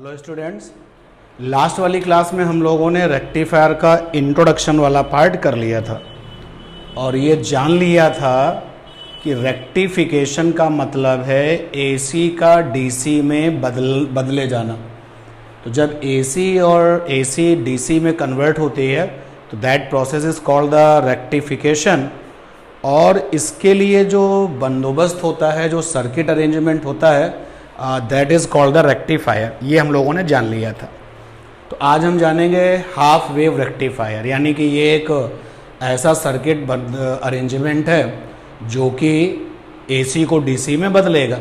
Hello students, last वाली class में हम लोगों ने रेक्टिफायर का इंट्रोडक्शन वाला पार्ट कर लिया था और ये जान लिया था कि रेक्टिफिकेशन का मतलब है एसी का डीसी में बदले जाना। तो जब एसी और एसी डीसी में कन्वर्ट होती है तो that process is called the rectification. और इसके लिए जो बंदोबस्त होता है, जो सर्किट अरेंजमेंट होता है, that is called the rectifier. ये हम लोगों ने जान लिया था। तो आज हम जानेंगे हाफ वेव रेक्टिफायर, यानी कि ये एक ऐसा सर्किट अरेंजमेंट है जो कि एसी को डीसी में बदलेगा।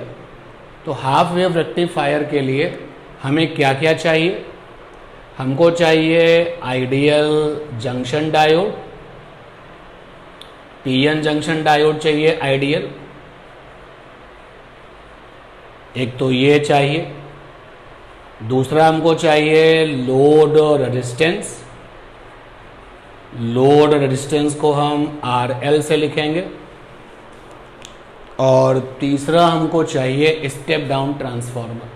तो हाफ वेव रेक्टिफायर के लिए हमें क्या क्या चाहिए? हमको चाहिए ideal junction diode, PN junction diode चाहिए आइडियल, एक तो ये चाहिए। दूसरा हमको चाहिए लोड रेजिस्टेंस। लोड रेजिस्टेंस को हम RL से लिखेंगे। और तीसरा हमको चाहिए step down transformer.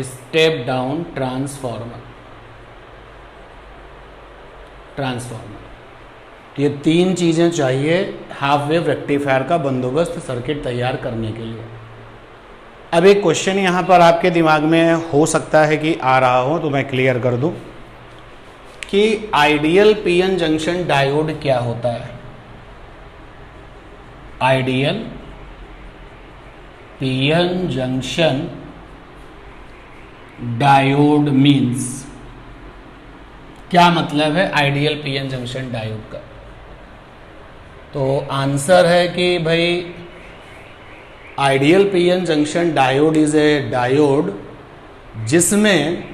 Step down transformer. ये तीन चीज़ें चाहिए हाफ वेव रेक्टिफायर का बंदोबस्त सर्किट तैयार करने के लिए। अब एक क्वेश्चन यहाँ पर आपके दिमाग में हो सकता है कि आ रहा हो, तो मैं क्लियर कर दूं कि आइडियल पीएन जंक्शन डायोड क्या होता है। Ideal PN junction diode means, क्या मतलब है आइडियल पीएन जंक्शन डायोड का? तो आंसर है कि भाई ideal PN junction diode is a diode जिसमें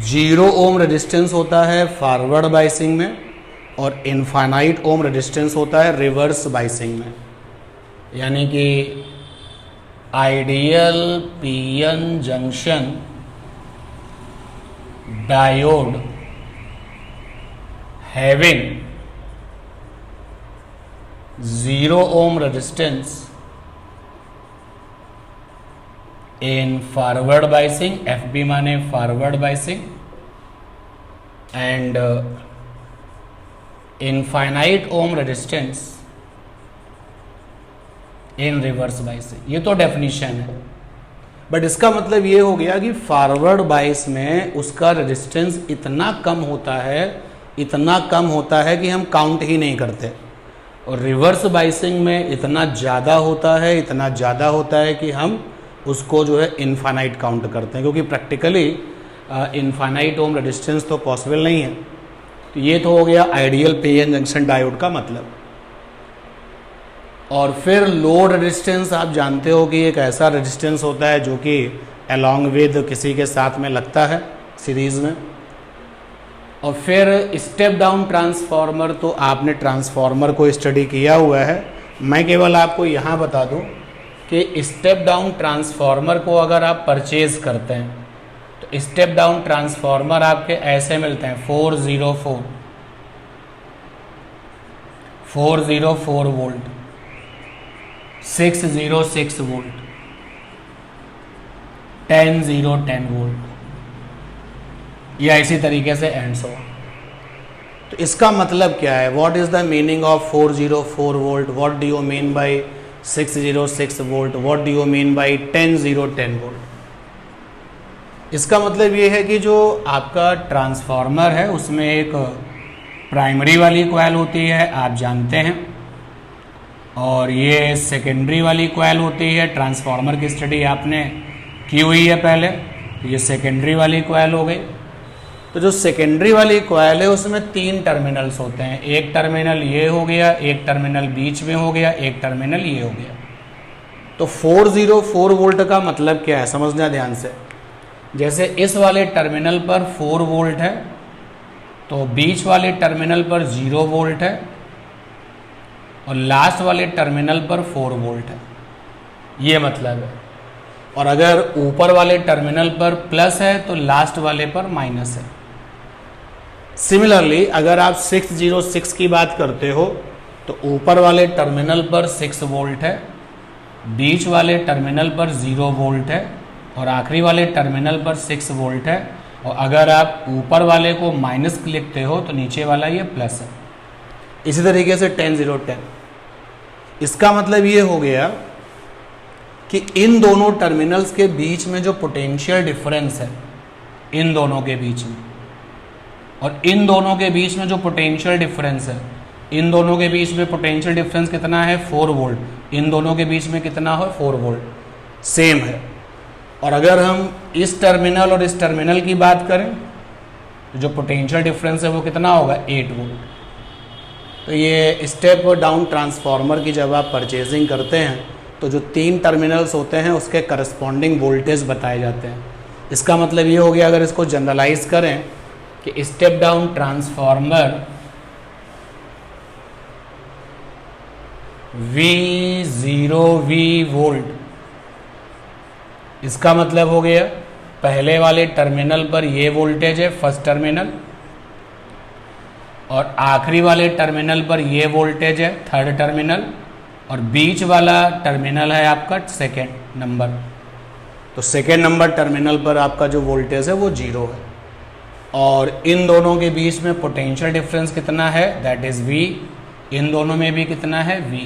0 ओम रेजिस्टेंस होता है फॉरवर्ड बाइसिंग में और इनफाइनाइट ओम रेजिस्टेंस होता है रिवर्स बाइसिंग में। यानी कि ideal PN junction diode having 0 ohm resistance in forward biasing, FB माने forward biasing, and infinite ohm resistance in reverse biasing। ये तो डेफिनेशन है, बट इसका मतलब ये हो गया कि फॉरवर्ड बाइस में उसका रेजिस्टेंस इतना कम होता है कि हम काउंट ही नहीं करते, और रिवर्स बाइसिंग में इतना ज़्यादा होता है कि हम उसको जो है इनफाइनाइट काउंट करते हैं, क्योंकि प्रैक्टिकली इनफाइनाइट ओम रेजिस्टेंस तो पॉसिबल नहीं है। तो ये तो हो गया आइडियल पीएन जंक्शन डायोड का मतलब। और फिर लोड रेजिस्टेंस, आप जानते हो कि एक ऐसा रेजिस्टेंस होता है जो कि अलॉन्ग विद किसी के साथ में लगता है सीरीज में। और फिर स्टेप डाउन ट्रांसफार्मर, तो आपने ट्रांसफार्मर को स्टडी किया हुआ है। मैं केवल आपको यहाँ बता दूँ कि स्टेप डाउन ट्रांसफार्मर को अगर आप परचेज करते हैं तो स्टेप डाउन ट्रांसफार्मर आपके ऐसे मिलते हैं 404 वोल्ट, 606 वोल्ट, 1010 वोल्ट, या इसी तरीके से एंड सो। तो इसका मतलब क्या है? What is the meaning of 404 volt? What do you mean by 606 volt? What do you mean by 1010 volt? इसका मतलब ये है कि जो आपका ट्रांसफार्मर है उसमें एक प्राइमरी वाली कॉइल होती है, आप जानते हैं, और ये सेकेंडरी वाली कॉइल होती है। ट्रांसफार्मर की स्टडी आपने की हुई है पहले, तो ये सेकेंडरी वाली कॉइल हो गई। तो जो सेकेंडरी वाली कॉइल है उसमें 3 टर्मिनल्स होते हैं। एक टर्मिनल ये हो गया, एक टर्मिनल बीच में हो गया, एक टर्मिनल ये हो गया। तो 404 वोल्ट का मतलब क्या है, समझना ध्यान से। जैसे इस वाले टर्मिनल पर 4 वोल्ट है, तो बीच वाले टर्मिनल पर 0 वोल्ट है, और लास्ट वाले टर्मिनल पर 4 वोल्ट है, ये मतलब है। और अगर ऊपर वाले टर्मिनल पर प्लस है तो लास्ट वाले पर माइनस है। सिमिलरली अगर आप 606 की बात करते हो तो ऊपर वाले टर्मिनल पर 6 वोल्ट है बीच वाले टर्मिनल पर 0 वोल्ट है और आखिरी वाले टर्मिनल पर 6 वोल्ट है, और अगर आप ऊपर वाले को माइनस लिखते हो तो नीचे वाला ये प्लस है। इसी तरीके से 10 0 10, इसका मतलब ये हो गया कि इन दोनों टर्मिनल्स के बीच में जो पोटेंशियल डिफरेंस है, इन दोनों के बीच में, और इन दोनों के बीच में जो पोटेंशियल डिफरेंस है, इन दोनों के बीच में पोटेंशियल डिफरेंस कितना है 4 वोल्ट, इन दोनों के बीच में कितना हो 4 वोल्ट सेम है। और अगर हम इस टर्मिनल और इस टर्मिनल की बात करें तो जो पोटेंशियल डिफरेंस है वो कितना होगा 8 वोल्ट। तो ये स्टेप डाउन ट्रांसफार्मर की जब आप परचेजिंग करते हैं तो जो 3 टर्मिनल्स होते हैं उसके करस्पॉन्डिंग वोल्टेज बताए जाते हैं। इसका मतलब ये हो गया, अगर इसको जनरलाइज करें कि step down transformer V0V volt, इसका मतलब हो गया पहले वाले टर्मिनल पर ये वोल्टेज है फर्स्ट टर्मिनल, और आखिरी वाले टर्मिनल पर ये वोल्टेज है थर्ड टर्मिनल, और बीच वाला टर्मिनल है आपका सेकेंड नंबर। तो सेकेंड नंबर टर्मिनल पर आपका जो वोल्टेज है वो 0 है, और इन दोनों के बीच में पोटेंशियल डिफरेंस कितना है दैट इज V। इन दोनों में भी कितना है V,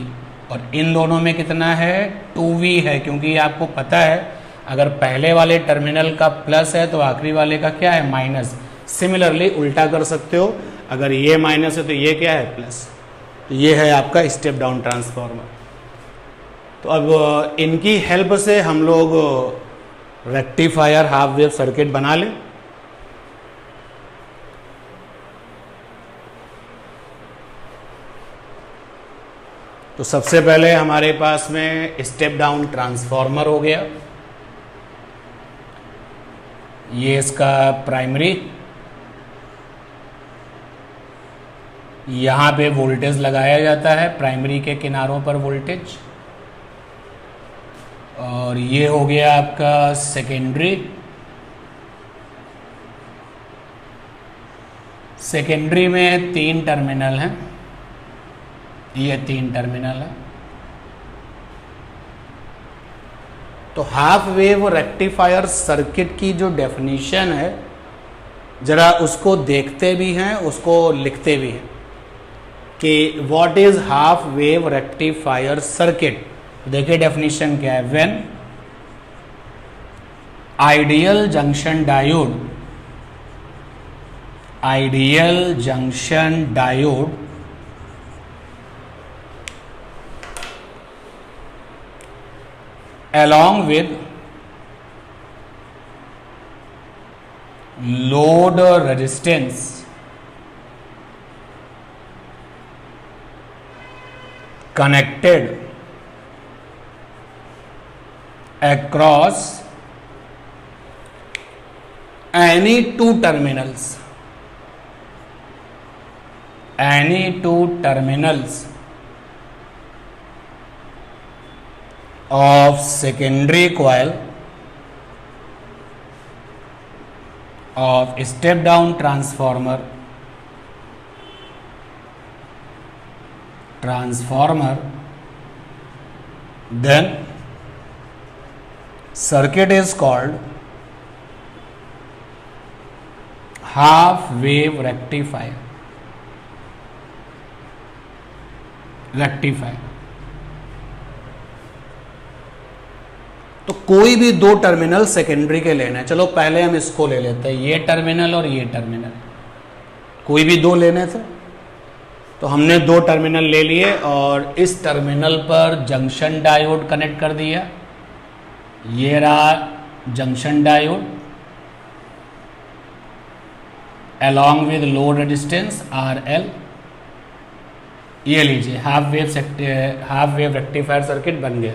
और इन दोनों में कितना है 2V है, क्योंकि आपको पता है अगर पहले वाले टर्मिनल का प्लस है तो आखिरी वाले का क्या है माइनस। सिमिलरली उल्टा कर सकते हो, अगर ये माइनस है तो ये क्या है प्लस। तो ये है आपका स्टेप डाउन ट्रांसफार्मर। तो अब इनकी हेल्प से हम लोग रेक्टिफायर हाफ वेव सर्किट बना लें। तो सबसे पहले हमारे पास में स्टेप डाउन ट्रांसफार्मर हो गया, ये इसका प्राइमरी, यहाँ पे वोल्टेज लगाया जाता है प्राइमरी के किनारों पर वोल्टेज, और ये हो गया आपका सेकेंडरी। सेकेंडरी में 3 टर्मिनल हैं, ये 3 टर्मिनल है। तो हाफ वेव रेक्टिफायर सर्किट की जो डेफिनेशन है जरा उसको देखते भी हैं, उसको लिखते भी हैं कि what is half wave rectifier circuit. देखिए डेफिनेशन क्या है, when ideal junction diode, ideal junction diode along with load resistance connected across any 2 terminals, any 2 terminals of secondary coil of step down transformer then circuit is called half wave rectifier। तो कोई भी 2 terminal secondary के लेने हैं। चलो पहले हम इसको ले लेते हैं, ये टर्मिनल और ये टर्मिनल, कोई भी 2 लेने थे। तो हमने 2 टर्मिनल ले लिए और इस टर्मिनल पर जंक्शन डायोड कनेक्ट कर दिया। ये रहा junction diode along with load resistance RL। ये लीजिए हाफ वेव रेक्टिफायर सर्किट बन गया।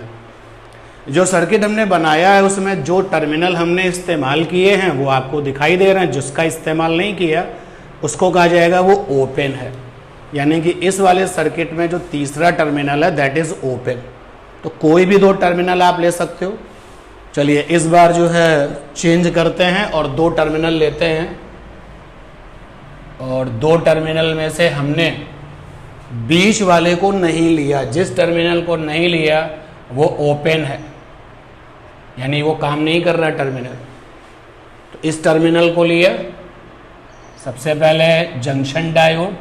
जो सर्किट हमने बनाया है उसमें जो टर्मिनल हमने इस्तेमाल किए हैं वो आपको दिखाई दे रहे हैं, जिसका इस्तेमाल नहीं किया उसको कहा जाएगा वो ओपन है। यानी कि इस वाले सर्किट में जो तीसरा टर्मिनल है दैट इज ओपन। तो कोई भी 2 टर्मिनल आप ले सकते हो। चलिए इस बार जो है चेंज करते हैं और 2 टर्मिनल लेते हैं, और 2 टर्मिनल में से हमने बीच वाले को नहीं लिया। जिस टर्मिनल को नहीं लिया वो ओपन है, यानी वो काम नहीं कर रहा टर्मिनल। तो इस टर्मिनल को लिया, सबसे पहले जंक्शन डायोड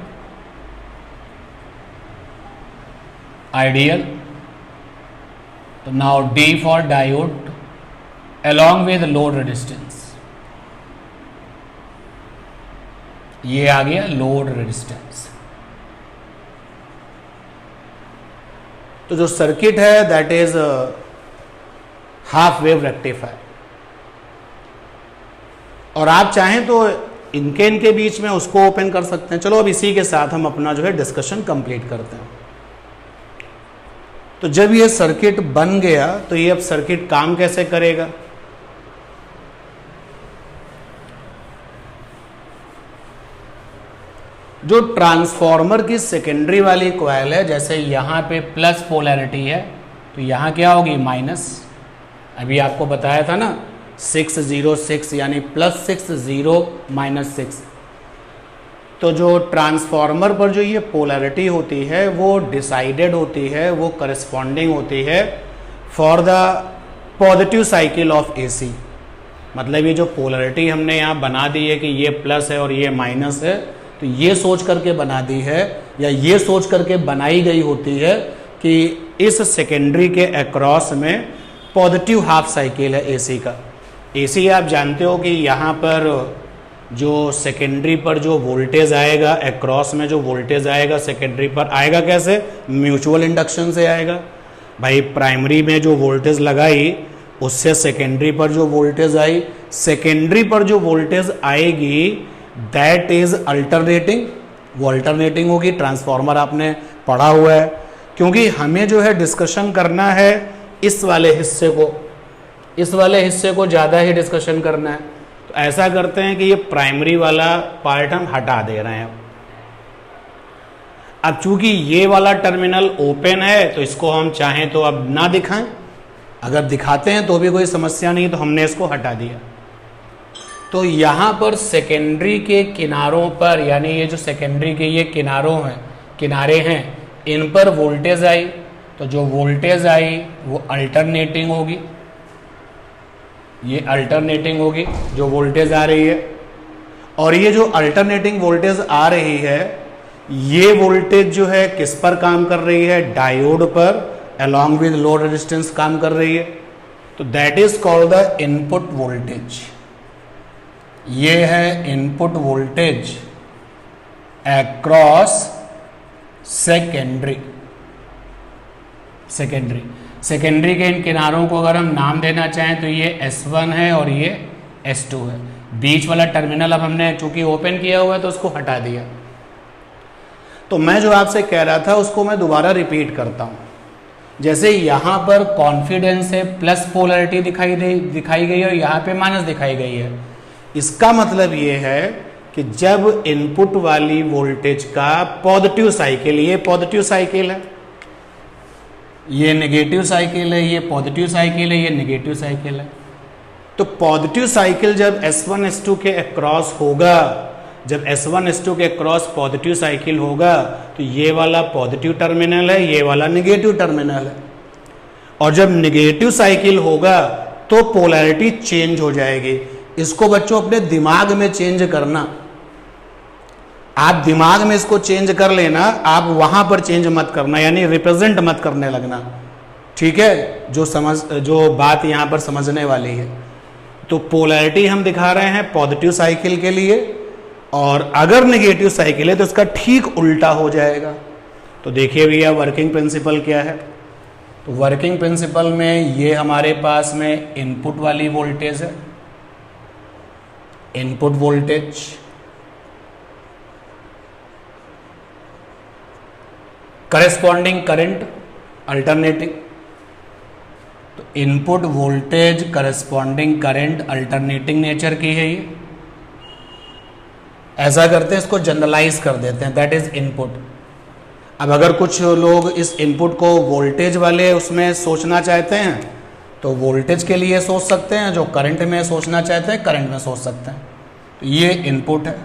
आइडियल, तो now D for diode along with load resistance, ये आ गया लोड रेजिस्टेंस। तो जो सर्किट है that is half wave rectifier, और आप चाहें तो इनके बीच में उसको ओपन कर सकते हैं। चलो अब इसी के साथ हम अपना जो है डिस्कशन कंप्लीट करते हैं। तो जब ये सर्किट बन गया तो ये अब सर्किट काम कैसे करेगा? जो ट्रांसफॉर्मर की सेकेंडरी वाली कॉइल है, जैसे यहाँ पे प्लस पोलैरिटी है तो यहाँ क्या होगी? माइनस। अभी आपको बताया था ना 606 यानी +6 0 -6। तो जो ट्रांसफॉर्मर पर जो ये पोलैरिटी होती है वो डिसाइडेड होती है, वो करस्पॉन्डिंग होती है for the positive cycle of AC। मतलब ये जो पोलैरिटी हमने यहाँ बना दी है कि ये प्लस है और ये माइनस है, तो ये सोच करके बना दी है या ये सोच करके बनाई गई होती है कि इस सेकेंडरी के अक्रॉस में पॉजिटिव हाफ साइकिल है AC का। AC आप जानते हो कि यहाँ पर जो सेकेंडरी पर जो वोल्टेज आएगा, अक्रॉस में जो वोल्टेज आएगा सेकेंडरी पर आएगा कैसे? म्यूचुअल इंडक्शन से आएगा। भाई प्राइमरी में जो वोल्टेज लगाई उससे सेकेंडरी पर जो वोल्टेज आई, सेकेंडरी पर जो वोल्टेज आएगी दैट इज अल्टरनेटिंग, वो अल्टरनेटिंग होगी। ट्रांसफॉर्मर आपने पढ़ा हुआ है, क्योंकि हमें जो है डिस्कशन करना है इस वाले हिस्से को, इस वाले हिस्से को ज़्यादा ही डिस्कशन करना है। तो ऐसा करते हैं कि ये प्राइमरी वाला पार्ट हम हटा दे रहे हैं। अब चूंकि ये वाला टर्मिनल ओपन है तो इसको हम चाहें तो अब ना दिखाएं, अगर दिखाते हैं तो भी कोई समस्या नहीं, तो हमने इसको हटा दिया। तो यहाँ पर सेकेंडरी के किनारों पर, यानी ये जो सेकेंडरी के ये किनारे हैं, इन पर वोल्टेज आई, तो जो वोल्टेज आई वो अल्टरनेटिंग होगी, ये अल्टरनेटिंग होगी जो वोल्टेज आ रही है। और ये जो अल्टरनेटिंग वोल्टेज आ रही है, ये वोल्टेज जो है किस पर काम कर रही है? डायोड पर अलॉन्ग विद लोड रेजिस्टेंस काम कर रही है। तो that is called the input voltage. ये है input voltage across secondary. Secondary के इन किनारों को अगर हम नाम देना चाहें तो ये S1 है और ये S2 है। बीच वाला टर्मिनल अब हमने चूंकि ओपन किया हुआ है तो उसको हटा दिया। तो मैं जो आपसे कह रहा था उसको मैं दोबारा रिपीट करता हूं। जैसे यहां पर कॉन्फिडेंस है, प्लस पोलैरिटी दिखाई गई है और यहां पे माइनस दिखाई गई है। इसका मतलब ये है कि जब इनपुट वाली वोल्टेज का पॉजिटिव साइकिल, ये पॉजिटिव साइकिल है, ये नेगेटिव साइकिल है, ये पॉजिटिव साइकिल है, ये नेगेटिव साइकिल है। तो पॉजिटिव साइकिल जब S1 S2 के अक्रॉस होगा, जब S1 S2 के अक्रॉस पॉजिटिव साइकिल होगा तो ये वाला पॉजिटिव टर्मिनल है, ये वाला नेगेटिव टर्मिनल है। और जब नेगेटिव साइकिल होगा तो पोलैरिटी चेंज हो जाएगी। इसको बच्चों अपने दिमाग में चेंज करना, आप दिमाग में इसको चेंज कर लेना, आप वहां पर चेंज मत करना, यानी रिप्रेजेंट मत करने लगना। ठीक है, जो बात यहां पर समझने वाली है। तो पोलैरिटी हम दिखा रहे हैं पॉजिटिव साइकिल के लिए, और अगर नेगेटिव साइकिल है तो इसका ठीक उल्टा हो जाएगा। तो देखिए भैया वर्किंग प्रिंसिपल क्या है। तो वर्किंग प्रिंसिपल में ये हमारे पास में इनपुट वाली वोल्टेज है, input voltage, corresponding current alternating. तो input voltage corresponding current alternating nature की है ये। ऐसा करते हैं, इसको जनरलाइज कर देते हैं, दैट इज इनपुट। अब अगर कुछ लोग इस इनपुट को वोल्टेज वाले उसमें सोचना चाहते हैं तो वोल्टेज के लिए सोच सकते हैं, जो करंट में सोचना चाहते हैं करंट में सोच सकते हैं। तो ये इनपुट है,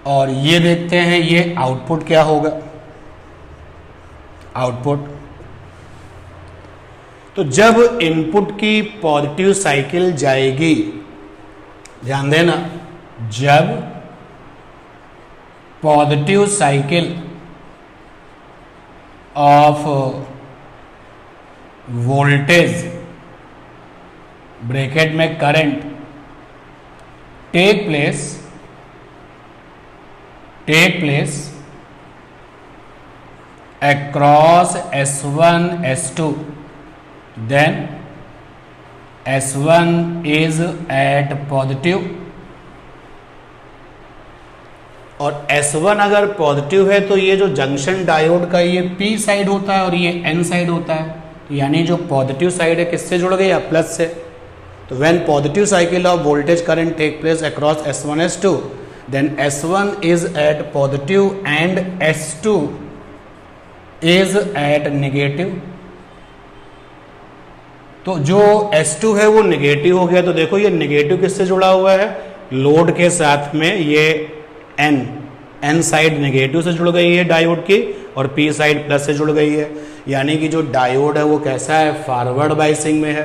और ये देखते हैं ये आउटपुट क्या होगा। आउटपुट तो जब इनपुट की पॉजिटिव साइकिल जाएगी, ध्यान देना, जब positive cycle of voltage bracket में current take place across S1 S2, then S1 is at positive और S1 अगर पॉजिटिव है तो ये जो जंक्शन डायोड का ये P साइड होता है और ये N साइड होता है, यानी जो पॉजिटिव साइड है किससे जुड़ गई है, प्लस से। तो when positive cycle of voltage current take place across S1 S2, then S1 is at positive and S2 is at negative. तो जो S2 है वो नेगेटिव हो गया, तो देखो ये नेगेटिव किससे जुड़ा हुआ है, लोड के साथ में। ये N साइड नेगेटिव से जुड़ गई है डायोड की और P साइड प्लस से जुड़ गई है, यानी कि जो डायोड है वो कैसा है, फॉरवर्ड बाइसिंग में है।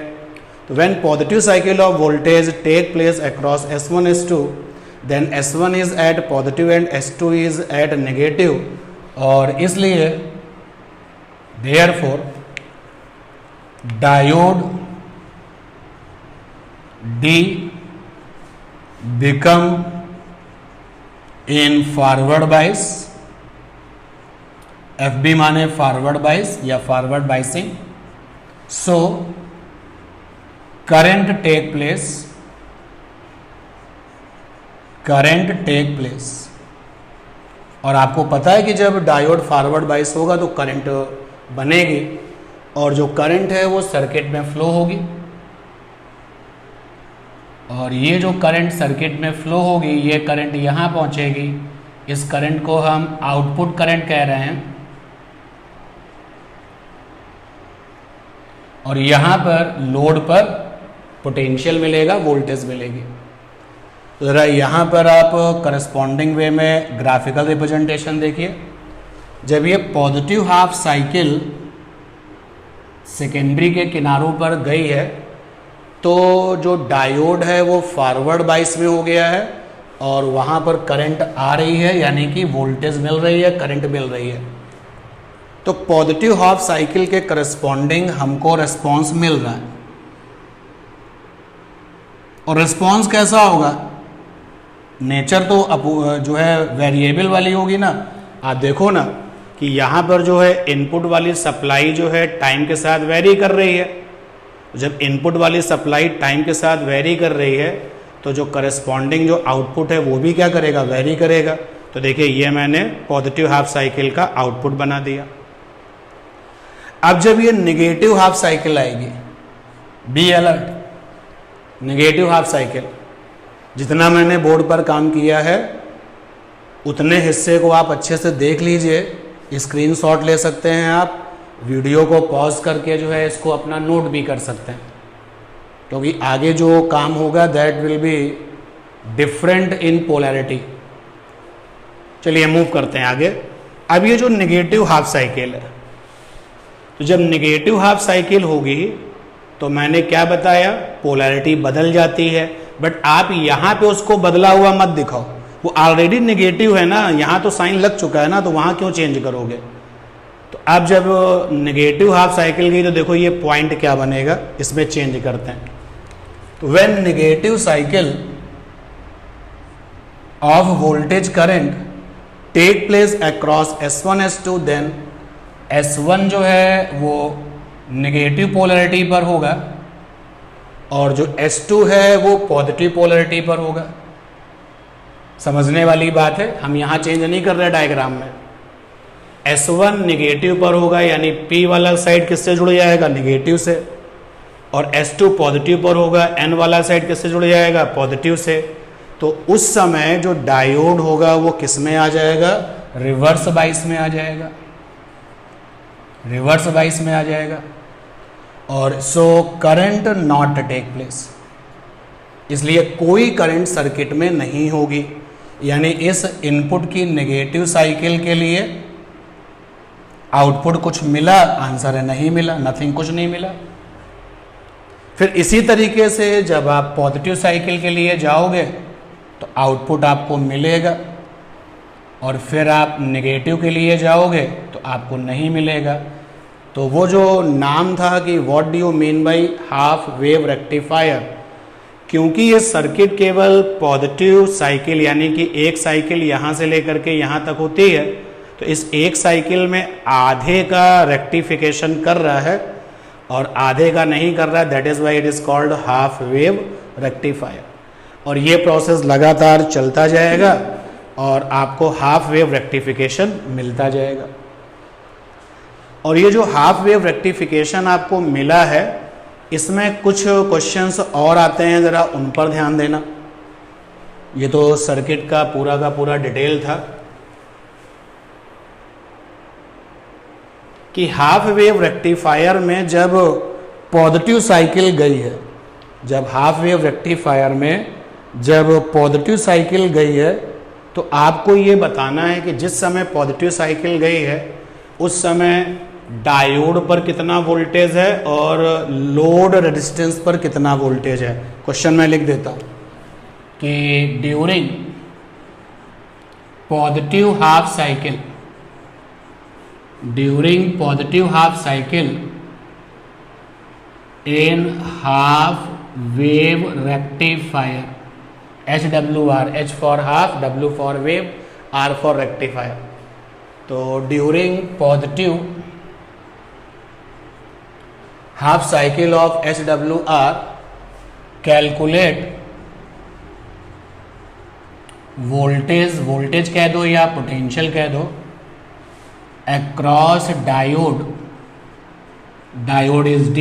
तो when positive cycle of voltage take place across S1 S2, then S1 is at positive and S2 is at negative, और इसलिए therefore diode D become in forward bias, FB माने फॉरवर्ड बाइस या forward biasing. So current take place, और आपको पता है कि जब डायोड फॉरवर्ड बाइस होगा तो करंट बनेगी, और जो करंट है वो सर्किट में फ्लो होगी, और ये जो करंट सर्किट में फ्लो होगी ये करंट यहाँ पहुँचेगी। इस करंट को हम आउटपुट करंट कह रहे हैं, और यहाँ पर लोड पर पोटेंशियल मिलेगा, वोल्टेज मिलेगी। तो ज़रा यहाँ पर आप करस्पॉन्डिंग वे में ग्राफिकल रिप्रेजेंटेशन देखिए। जब ये पॉजिटिव हाफ साइकिल सेकेंडरी के किनारों पर गई है तो जो डायोड है वो फॉरवर्ड बाइस में हो गया है, और वहाँ पर करंट आ रही है, यानी कि वोल्टेज मिल रही है, करंट मिल रही है। तो पॉजिटिव हाफ साइकिल के करस्पॉन्डिंग हमको रिस्पॉन्स मिल रहा है, और रिस्पॉन्स कैसा होगा, नेचर तो जो है वेरिएबल वाली होगी ना। आप देखो ना कि यहाँ पर जो है इनपुट वाली सप्लाई जो है टाइम के साथ वेरी कर रही है। जब इनपुट वाली सप्लाई टाइम के साथ वेरी कर रही है तो जो करस्पॉन्डिंग जो आउटपुट है वो भी क्या करेगा, वेरी करेगा। तो देखिए ये मैंने पॉजिटिव हाफ साइकिल का आउटपुट बना दिया। अब जब ये नेगेटिव हाफ साइकिल आएगी, be alert, negative half cycle, जितना मैंने बोर्ड पर काम किया है उतने हिस्से को आप अच्छे से देख लीजिए, स्क्रीनशॉट ले सकते हैं आप, वीडियो को पॉज करके जो है इसको अपना नोट भी कर सकते हैं, क्योंकि आगे जो काम होगा that will be different in polarity. चलिए मूव करते हैं आगे। अब ये जो नेगेटिव हाफ साइकिल है, तो जब नेगेटिव हाफ साइकिल होगी तो मैंने क्या बताया, पोलैरिटी बदल जाती है, बट आप यहाँ पे उसको बदला हुआ मत दिखाओ, वो ऑलरेडी नेगेटिव है ना, यहाँ तो साइन लग चुका है ना, तो वहाँ क्यों चेंज करोगे। तो अब जब नेगेटिव हाफ साइकिल गई तो देखो ये पॉइंट क्या बनेगा, इसमें चेंज करते हैं। तो when negative cycle of voltage current take place across S1 S2, then S1 जो है वो नेगेटिव पोलैरिटी पर होगा और जो S2 है वो पॉजिटिव पोलैरिटी पर होगा। समझने वाली बात है, हम यहाँ चेंज नहीं कर रहे डायग्राम में। S1 नेगेटिव पर होगा, यानी P वाला साइड किससे जुड़ जाएगा, नेगेटिव से, और S2 पॉजिटिव पर होगा, N वाला साइड किससे जुड़ जाएगा, पॉजिटिव से। तो उस समय जो डायोड होगा वो किस में आ जाएगा, रिवर्स बाइस में आ जाएगा, रिवर्स बाइस में आ जाएगा। और so current not take place, इसलिए कोई करंट सर्किट में नहीं होगी, यानी इस इनपुट की नेगेटिव साइकिल के लिए आउटपुट कुछ मिला, आंसर है नहीं मिला, नथिंग, कुछ नहीं मिला। फिर इसी तरीके से जब आप पॉजिटिव साइकिल के लिए जाओगे तो आउटपुट आपको मिलेगा, और फिर आप नेगेटिव के लिए जाओगे तो आपको नहीं मिलेगा। तो वो जो नाम था कि what do you mean by half wave rectifier, क्योंकि ये सर्किट केवल पॉजिटिव साइकिल यानी कि एक साइकिल यहाँ से लेकर के यहाँ तक होती है, तो इस एक साइकिल में आधे का रेक्टिफिकेशन कर रहा है और आधे का नहीं कर रहा है, that is why it is called half wave rectifier. और ये प्रोसेस लगातार चलता जाएगा और आपको हाफ वेव रेक्टिफिकेशन मिलता जाएगा। और ये जो हाफ वेव रेक्टिफिकेशन आपको मिला है, इसमें कुछ क्वेश्चंस और आते हैं, ज़रा उन पर ध्यान देना। ये तो सर्किट का पूरा डिटेल था कि हाफ वेव रेक्टिफायर में जब पॉजिटिव साइकिल गई है, जब हाफ वेव रेक्टिफायर में जब पॉजिटिव साइकिल गई है, तो आपको ये बताना है कि जिस समय पॉजिटिव साइकिल गई है उस समय डायोड पर कितना वोल्टेज है और लोड रेजिस्टेंस पर कितना वोल्टेज है। क्वेश्चन मैं लिख देता हूँ कि during positive half cycle, during positive half cycle in half wave rectifier, HWR, H for half, W for wave, R for rectifier। तो during positive half cycle of HWR calculate voltage कह दो या potential कह दो, across diode is D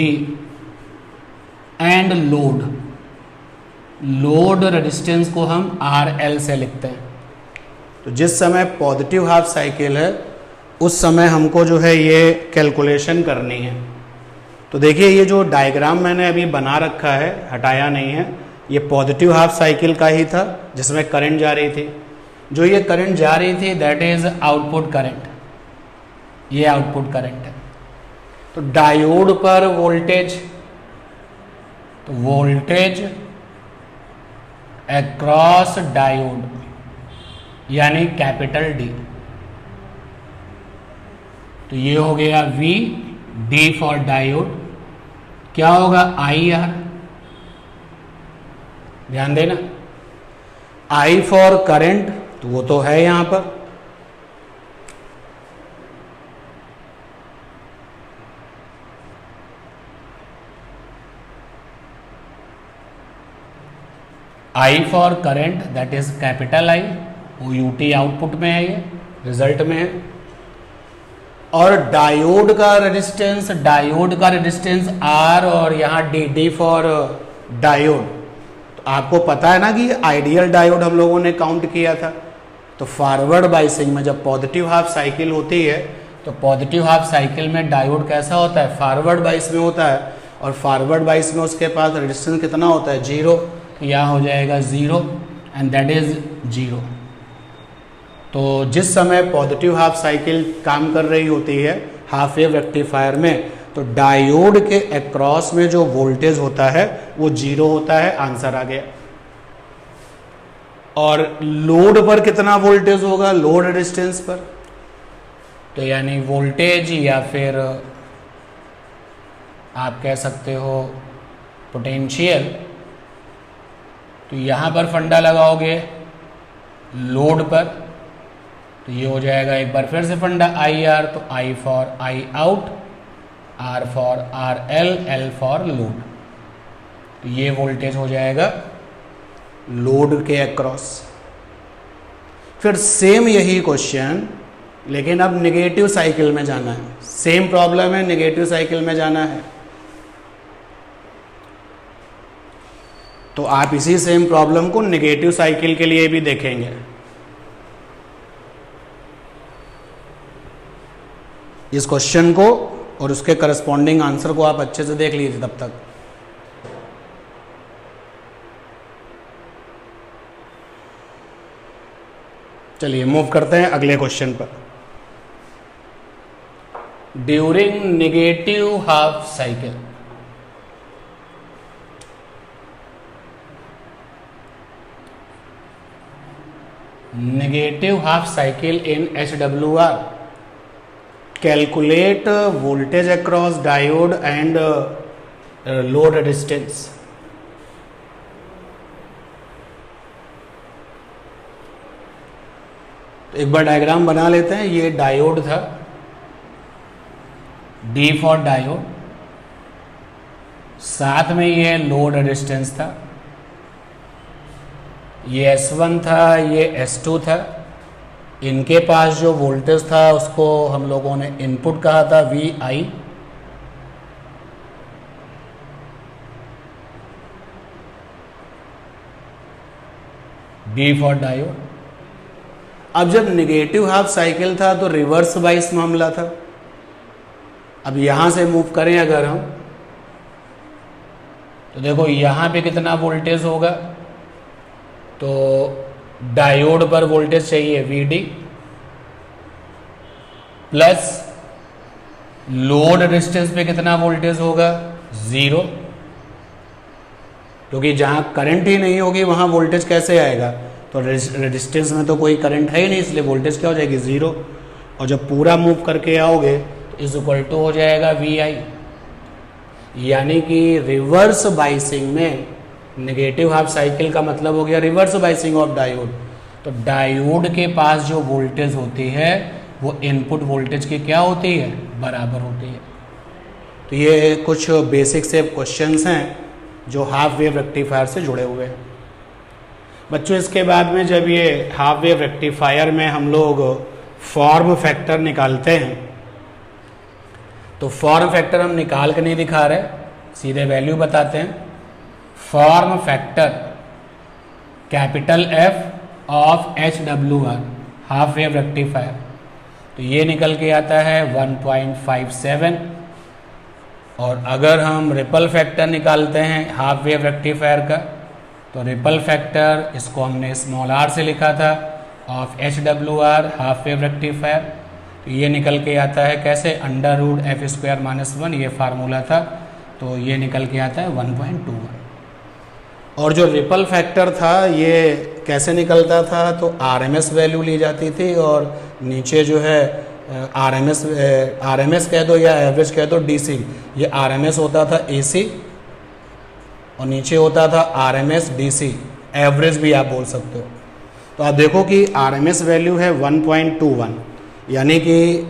and load resistance को हम RL से लिखते हैं। तो जिस समय पॉजिटिव हाफ साइकिल है उस समय हमको जो है ये कैलकुलेशन करनी है। तो देखिए ये जो डायग्राम मैंने अभी बना रखा है, हटाया नहीं है, ये पॉजिटिव हाफ साइकिल का ही था जिसमें करंट जा रही थी। जो ये करंट जा रही थी दैट इज आउटपुट करंट, ये आउटपुट करंट है। तो डायोड पर वोल्टेज, तो वोल्टेज अक्रॉस डायोड यानी कैपिटल D, तो ये हो गया V, D फॉर डायोड, क्या होगा IR, ध्यान देना, I फॉर करंट, तो वो तो है यहां पर, I for current that is capital I, OUT output में है, ये रिजल्ट में है। और डायोड का रेजिस्टेंस R और यहाँ D फॉर डायोड। तो आपको पता है ना कि आइडियल डायोड हम लोगों ने काउंट किया था। तो फॉरवर्ड बाइसिंग में जब पॉजिटिव हाफ साइकिल होती है तो पॉजिटिव हाफ साइकिल में डायोड कैसा होता है, फॉरवर्ड बाइस में होता है, और फॉरवर्ड बाइस में उसके पास रेजिस्टेंस कितना होता है, 0। यहाँ हो जाएगा 0 एंड दैट इज 0। तो जिस समय पॉजिटिव हाफ साइकिल काम कर रही होती है हाफ वेव रेक्टिफायर में, तो डायोड के अक्रॉस में जो वोल्टेज होता है वो 0 होता है, आंसर आ गया। और लोड पर कितना वोल्टेज होगा, लोड रेजिस्टेंस पर, तो यानी वोल्टेज या फिर आप कह सकते हो पोटेंशियल। तो यहाँ पर फंडा लगाओगे लोड पर, तो ये हो जाएगा एक बार फिर से फंडा IR, तो I for I out, R for RL, L for load, तो ये वोल्टेज हो जाएगा लोड के अक्रॉस। फिर सेम यही क्वेश्चन, लेकिन अब नेगेटिव साइकिल में जाना है। सेम प्रॉब्लम है, नेगेटिव साइकिल में जाना है। तो आप इसी सेम प्रॉब्लम को नेगेटिव साइकिल के लिए भी देखेंगे। इस क्वेश्चन को और उसके करस्पॉन्डिंग आंसर को आप अच्छे से देख लीजिए तब तक। चलिए मूव करते हैं अगले क्वेश्चन पर। During negative half cycle, negative half cycle in HWR, calculate voltage across diode and load resistance. तो एक बार डायग्राम बना लेते हैं। ये डायोड था, D फॉर डायोड, साथ में ये लोड रेजिस्टेंस था, ये S1 था, ये S2 था। इनके पास जो वोल्टेज था उसको हम लोगों ने इनपुट कहा था VI। D for diode. अब जब नेगेटिव हाफ साइकिल था तो रिवर्स बाइस मामला था। अब यहां से मूव करें अगर हम, तो देखो यहां पे कितना वोल्टेज होगा, तो डायोड पर वोल्टेज चाहिए VD प्लस लोड रेजिस्टेंस पे कितना वोल्टेज होगा 0, क्योंकि जहां करंट ही नहीं होगी वहां वोल्टेज कैसे आएगा। तो रेजिस्टेंस में तो कोई करंट है ही नहीं, इसलिए वोल्टेज क्या हो जाएगी 0। और जब पूरा मूव करके आओगे तो इज इक्वल टू हो जाएगा VI। यानी कि रिवर्स बाइसिंग में नेगेटिव हाफ साइकिल का मतलब हो गया रिवर्स बाइसिंग ऑफ डायोड। तो डायोड के पास जो वोल्टेज होती है वो इनपुट वोल्टेज की क्या होती है, बराबर होती है। तो ये कुछ बेसिक से क्वेश्चंस हैं जो हाफ वेव रेक्टिफायर से जुड़े हुए हैं बच्चों। इसके बाद में जब ये हाफ वेव रेक्टिफायर में हम लोग फॉर्म फैक्टर निकालते हैं, तो फॉर्म फैक्टर हम निकाल के नहीं दिखा रहे, सीधे वैल्यू बताते हैं। Form factor capital F of HWR half wave rectifier, तो ये निकल के आता है 1.57। और अगर हम रिपल फैक्टर निकालते हैं हाफ वेव रेक्टिफायर का, तो रिपल फैक्टर इसको हमने स्मॉल r से लिखा था of HWR half wave rectifier, तो ये निकल के आता है कैसे, √f²-1, ये फार्मूला था, तो ये निकल के आता है 1.21। और जो रिपल फैक्टर था ये कैसे निकलता था, तो RMS वैल्यू ली जाती थी और नीचे जो है RMS कह दो या एवरेज कह दो DC, ये RMS होता था AC और नीचे होता था RMS DC, एवरेज भी आप बोल सकते हो। तो आप देखो कि RMS वैल्यू है 1.21, यानी कि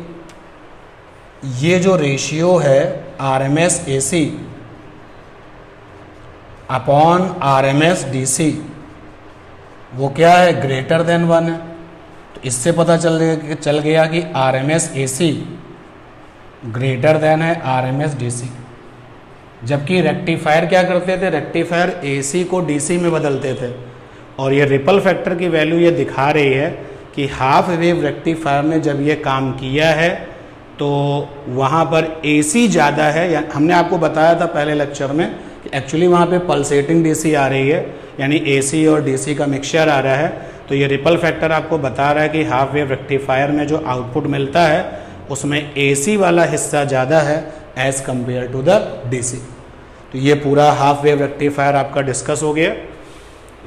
ये जो रेशियो है RMS AC upon RMS DC वो क्या है, ग्रेटर देन 1 है। तो इससे पता चल गया कि RMS AC ग्रेटर देन है RMS DC। जबकि रेक्टिफायर क्या करते थे, रेक्टिफायर AC को DC में बदलते थे। और ये रिपल फैक्टर की वैल्यू ये दिखा रही है कि हाफ वेव रेक्टिफायर ने जब ये काम किया है तो वहाँ पर AC ज़्यादा है। हमने आपको बताया था पहले लेक्चर में कि एक्चुअली वहाँ पे पल्सेटिंग DC आ रही है, यानी AC और DC का मिक्सचर आ रहा है। तो ये रिपल फैक्टर आपको बता रहा है कि हाफ वेव रेक्टिफायर में जो आउटपुट मिलता है उसमें AC वाला हिस्सा ज़्यादा है as compare to the DC। तो ये पूरा हाफ वेव रेक्टिफायर आपका डिस्कस हो गया।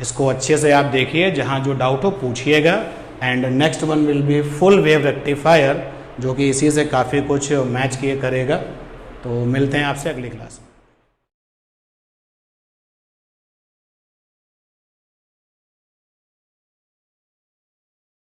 इसको अच्छे से आप देखिए, जहाँ जो डाउट हो पूछिएगा। And next one will be full wave rectifier, जो कि इसी से काफ़ी कुछ मैच किए करेगा। तो मिलते हैं आपसे अगली क्लास में।